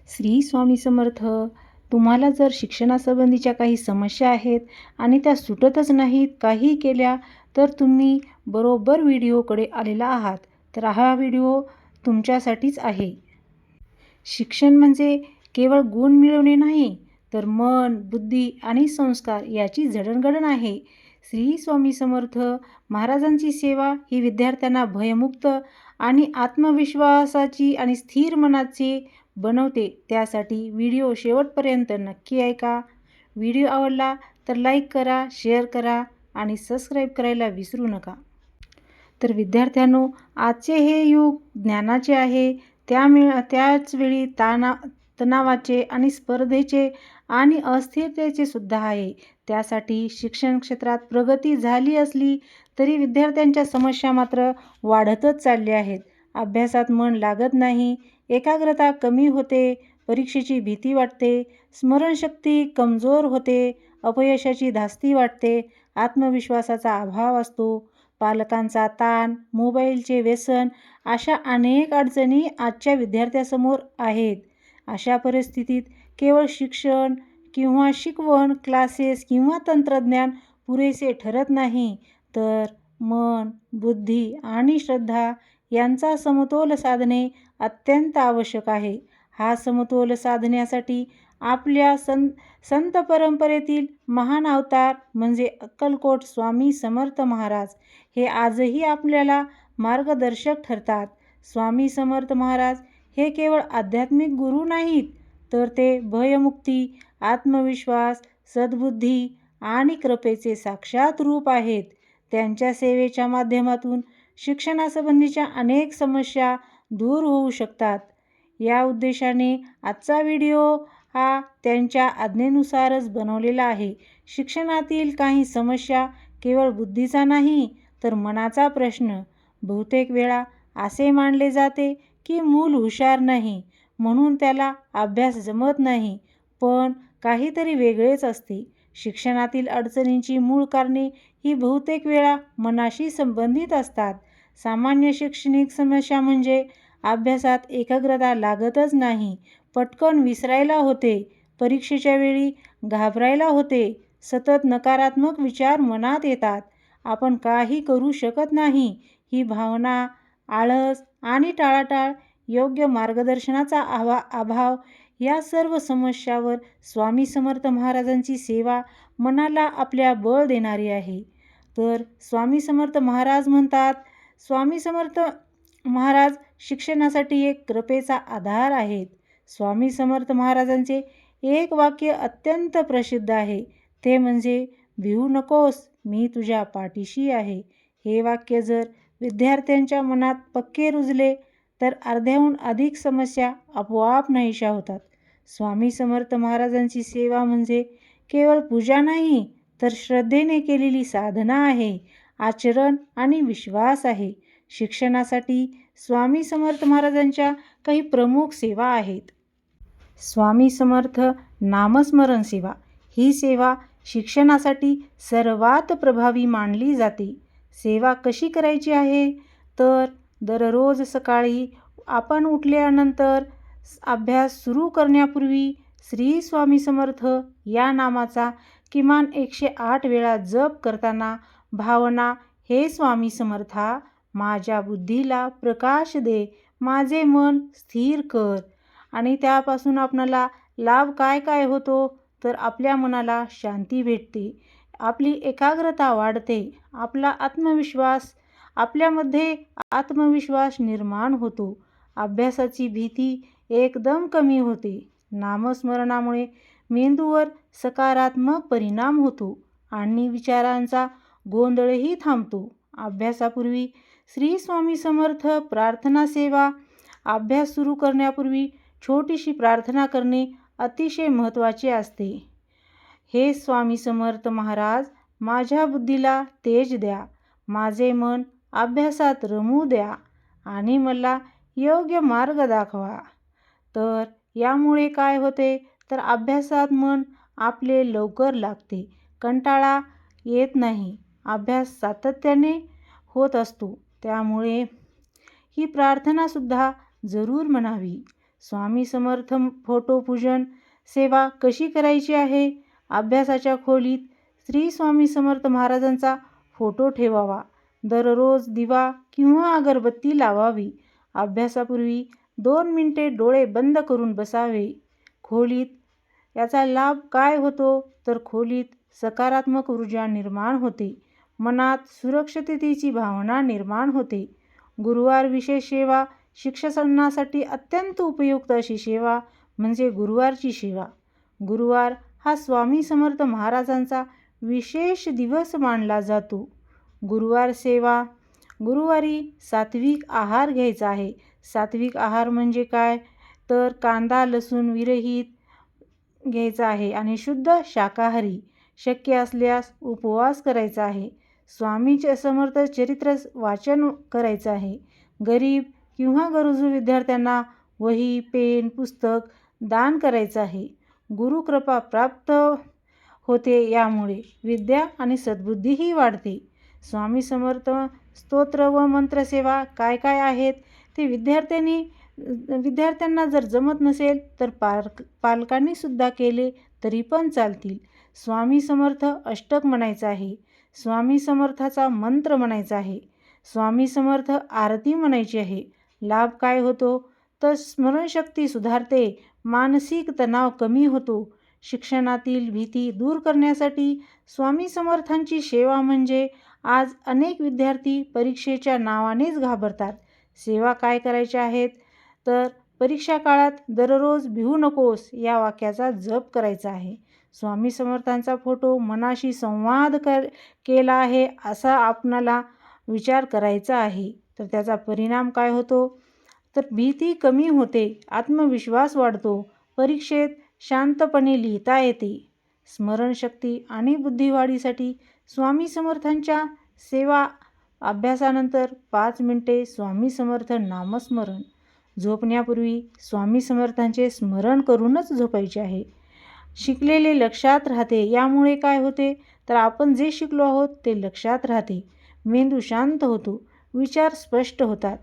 श्री स्वामी समर्थ. तुम्हाला जर शिक्षणासंबंधीच्या काही समस्या आहेत आणि त्या सुटतच नाहीत, काही केल्या तर तुम्ही बरोबर व्हिडिओकडे आलेला आहात. तर हा व्हिडिओ तुमच्यासाठीच आहे. शिक्षण म्हणजे केवळ गुण मिळवणे नाही, तर मन, बुद्धी आणि संस्कार याची जडणघडण आहे. श्री स्वामी समर्थ महाराजांची सेवा ही विद्यार्थ्यांना भयमुक्त आणि आत्मविश्वासाची आणि स्थिर मनाचे बनवते. त्यासाठी व्हिडिओ शेवटपर्यंत नक्की ऐका. व्हिडिओ आवडला तर लाईक करा, शेअर करा आणि सबस्क्राईब करायला विसरू नका. तर विद्यार्थ्यांनो, आजचे हे युग ज्ञानाचे आहे, त्याच वेळी तणावाचे आणि स्पर्धेचे आणि अस्थिरतेचे सुद्धा आहे. त्यासाठी शिक्षण क्षेत्रात प्रगती झाली असली तरी विद्यार्थ्यांच्या समस्या मात्र वाढतच चालल्या आहेत. अभ्यासात मन लागत नाही, एकाग्रता कमी होते, परीक्षेची भीती वाटते, स्मरणशक्ती कमजोर होते, अपयशाची धास्ती वाटते, आत्मविश्वासाचा अभाव असतो, पालकांचा ताण, मोबाईलचे व्यसन अशा अनेक अडचणी आजच्या विद्यार्थ्यासमोर आहेत. अशा परिस्थितीत केवळ शिक्षण किंवा शिकवण, क्लासेस किंवा तंत्रज्ञान पुरेसे ठरत नाही, तर मन, बुद्धी आणि श्रद्धा यांचा समतोल साधणे अत्यंत आवश्यक आहे. हा समतोल साधण्यासाठी आपल्या संत परंपरेतील महान अवतार म्हणजे अक्कलकोट स्वामी समर्थ महाराज हे आजही आपल्याला मार्गदर्शक ठरतात. स्वामी समर्थ महाराज हे केवळ आध्यात्मिक गुरु नाहीत, तर ते भयमुक्ती, आत्मविश्वास, सद्बुद्धी आणि कृपेचे साक्षात रूप आहेत. त्यांच्या सेवेच्या माध्यमातून शिक्षणासंबंधीच्या अनेक समस्या दूर होऊ शकतात. या उद्देशाने आजचा व्हिडिओ हा त्यांच्या आज्ञेनुसारच बनवलेला आहे. शिक्षणातील काही समस्या केवळ बुद्धीचा नाही, तर मनाचा प्रश्न. बहुतेक वेळा असे मानले जाते की मूल हुशार नाही म्हणून त्याला अभ्यास जमत नाही, पण काहीतरी वेगळेच असते. शिक्षणातील अडचणींची मूळ कारणे ही बहुतेक वेळा मनाशी संबंधित असतात. सामान्य शैक्षणिक समस्या म्हणजे अभ्यासात एकाग्रता लागतच नाही, पटकन विसरायला होते, परीक्षेच्या वेळी घाबरायला होते, सतत नकारात्मक विचार मनात येतात, आपण काही करू शकत नाही ही भावना, आळस आणि टाळाटाळ, योग्य मार्गदर्शनाचा अभाव या सर्व समस्यावर स्वामी समर्थ महाराजांची सेवा मनाला आपल्या बळ देणारी आहे. तर स्वामी समर्थ महाराज म्हणतात, स्वामी समर्थ महाराज शिक्षणासाठी एक कृपेचा आधार आहेत. स्वामी समर्थ महाराजांचे एक वाक्य अत्यंत प्रसिद्ध आहे, ते म्हणजे भिवू नकोस, मी तुझ्या पाठीशी आहे. हे वाक्य जर विद्यार्थ्यांच्या मनात पक्के रुजले तर अर्ध्याहून अधिक समस्या आपोआप नाहीशा होतात. स्वामी समर्थ महाराजांची सेवा म्हणजे केवळ पूजा नाही, तर श्रद्धेने केलेली साधना आहे, आचरण आणि विश्वास आहे. शिक्षणासाठी स्वामी समर्थ महाराजांच्या काही प्रमुख सेवा आहेत. स्वामी समर्थ नामस्मरण सेवा ही सेवा शिक्षणासाठी सर्वात प्रभावी मानली जाते. सेवा कशी करायची आहे, तर दररोज सकाळी आपण उठल्यानंतर अभ्यास सुरू करण्यापूर्वी श्री स्वामी समर्थ या नामाचा किमान 108 वेळा जप करताना भावना, हे स्वामी समर्था, माझ्या बुद्धीला प्रकाश दे, माझे मन स्थिर कर. आणि त्यापासून आपणाला लाभ काय काय होतो, तर आपल्या मनाला शांती भेटते, आपली एकाग्रता वाढते, आपल्यामध्ये आत्मविश्वास निर्माण होतो, अभ्यासाची भीती एकदम कमी होते. नामस्मरणामुळे मेंदूवर सकारात्मक परिणाम होतो आणि विचारांचा गोंधळही थांबतो. अभ्यासापूर्वी श्री स्वामी समर्थ प्रार्थना सेवा. अभ्यास सुरू करण्यापूर्वी छोटीशी प्रार्थना करणे अतिशय महत्त्वाचे असते. हे स्वामी समर्थ महाराज, माझ्या बुद्धीला तेज द्या, माझे मन अभ्यासात रमू द्या आणि मला योग्य मार्ग दाखवा. तर यामुळे काय होते, तर अभ्यासात मन आपले लवकर लागते, कंटाळा येत नाही, अभ्यास सातत्याने होत असतो. त्यामुळे ही प्रार्थनासुद्धा जरूर म्हणावी. स्वामी समर्थ फोटो पूजन सेवा कशी करायची आहे? अभ्यासाच्या खोलीत श्री स्वामी समर्थ महाराजांचा फोटो ठेवावा. दररोज दिवा किंवा अगरबत्ती लावावी. अभ्यासापूर्वी 2 मिनिटे डोळे बंद करून बसावे. खोलीत याचा लाभ काय होतो? तर खोलीत सकारात्मक ऊर्जा निर्माण होते. मनात सुरक्षिततेची भावना निर्माण होते. गुरुवार विशेष सेवा शिक्षणासाठी अत्यंत उपयुक्त अशी सेवा म्हणजे गुरुवारची सेवा. गुरुवार हा स्वामी समर्थ महाराजांचा विशेष दिवस मानला जातो. गुरुवार सेवा गुरुवारी सात्विक आहार घ्यायचा आहे. सात्विक आहार म्हणजे काय? तर कांदा लसूण विरहित घ्यायचा आहे आणि शुद्ध शाकाहारी. शक्य असल्यास उपवास करायचा आहे. स्वामीचे समर्थ चरित्र वाचन करायचं आहे. गरीब किंवा गरजू विद्यार्थ्यांना वही पेन पुस्तक दान करायचं आहे. गुरुकृपा प्राप्त होते. यामुळे विद्या आणि सद्बुद्धीही वाढते. स्वामी समर्थ स्तोत्र व मंत्रसेवा काय काय आहेत ते विद्यार्थ्यांना जर जमत नसेल तर पालकांनी सुद्धा केले तरी पण चालतील. स्वामी समर्थ अष्टक म्हणायचं आहे. स्वामी समर्थाचा मंत्र म्हणायचा आहे. स्वामी समर्थ आरती म्हणायची आहे. लाभ काय होतो? तर स्मरणशक्ती सुधारते. मानसिक तणाव कमी होतो. शिक्षणातील भीती दूर करण्यासाठी स्वामी समर्थांची सेवा म्हणजे आज अनेक विद्यार्थी परीक्षेच्या नावानेच घाबरतात. सेवा काय करायच्या आहेत? तर परीक्षा काळात दररोज भिवू नकोस या वाक्याचा जप करायचा आहे. स्वामी समर्थांचा फोटो मनाशी संवाद केला आहे असा आपणाला विचार करायचा आहे. तर त्याचा परिणाम काय होतो? तर भीती कमी होते. आत्मविश्वास वाढतो. परीक्षेत शांतपणे लिहिता येते. स्मरणशक्ती आणि बुद्धिवाढीसाठी स्वामी समर्थांच्या सेवा अभ्यासानंतर 5 मिनिटे स्वामी समर्थ नामस्मरण. झोपण्यापूर्वी स्वामी समर्थांचे स्मरण करूनच झोपायचे आहे. शिकलेले लक्षात राहते. यामुळे काय होते? तर आपण जे शिकलो आहोत ते लक्षात राहते. मेंदू शांत होतो. विचार स्पष्ट होतात.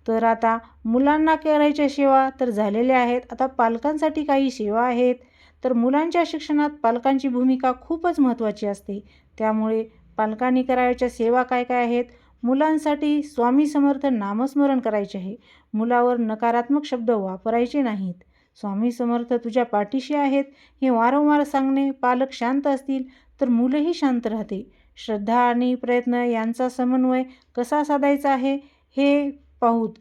तर आता मुलांना करायच्या सेवा तर झालेल्या आहेत. आता पालकांसाठी काही सेवा आहेत. तर मुलांच्या शिक्षणात पालकांची भूमिका खूपच महत्त्वाची असते. त्यामुळे पालकांनी करायच्या सेवा काय काय आहेत? मुलांसाठी स्वामी समर्थ नामस्मरण करायचे आहे. मुलावर नकारात्मक शब्द वापरायचे नाहीत. स्वामी समर्थ तुझ्या पाठीशी आहेत हे वारंवार सांगणे. पालक शांत असतील तर मुलंही शांत राहते. श्रद्धा आणि प्रयत्न यांचा समन्वय कसा साधायचा आहे हे पाहूत.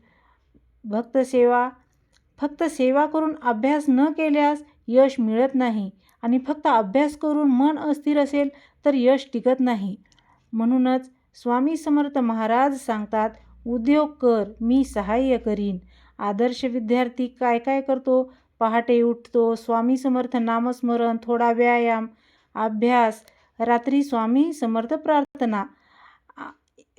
फक्त सेवा करून अभ्यास न केल्यास यश मिळत नाही आणि फक्त अभ्यास करून मन अस्थिर असेल तर यश टिकत नाही. म्हणूनच स्वामी समर्थ महाराज सांगतात, उद्योग कर, मी सहाय्य करीन. आदर्श विद्यार्थी काय काय करतो? पहाटे उठतो, स्वामी समर्थ नामस्मरण, थोडा व्यायाम, अभ्यास, रात्री स्वामी समर्थ प्रार्थना.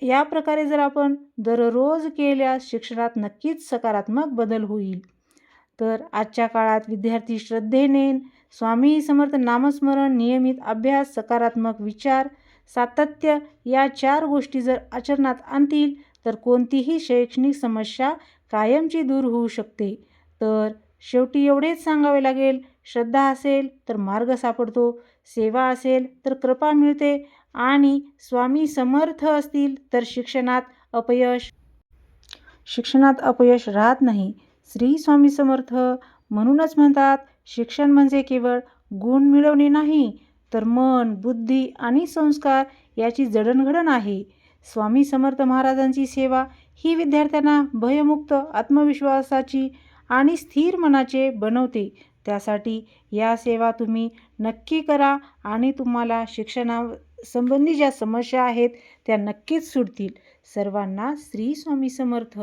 या प्रकारे जर आपण दररोज केल्यास शिक्षणात नक्कीच सकारात्मक बदल होईल. तर आजच्या काळात विद्यार्थी श्रद्धेने स्वामी समर्थ नामस्मरण, नियमित अभ्यास, सकारात्मक विचार, सातत्य या 4 गोष्टी जर आचरणात आणतील तर कोणतीही शैक्षणिक समस्या कायमची दूर होऊ शकते. तर शेवटी एवढेच सांगावे लागेल, श्रद्धा असेल तर मार्ग सापडतो, सेवा असेल तर कृपा मिळते आणि स्वामी समर्थ असतील तर शिक्षणात अपयश राहत नाही. श्री स्वामी समर्थ म्हणूनच म्हणतात, शिक्षण म्हणजे केवळ गुण मिळवणे नाही तर मन, बुद्धी आणि संस्कार याची जडणघडण आहे. स्वामी समर्थ महाराजांची सेवा ही विद्यार्थ्यांना भयमुक्त, आत्मविश्वासाची आणि स्थिर मनाचे बनवते. त्यासाठी या सेवा तुम्ही नक्की करा आणि तुम्हाला शिक्षणासंबंधी ज्या समस्या आहेत त्या नक्कीच सुटतील. सर्वांना श्री स्वामी समर्थ.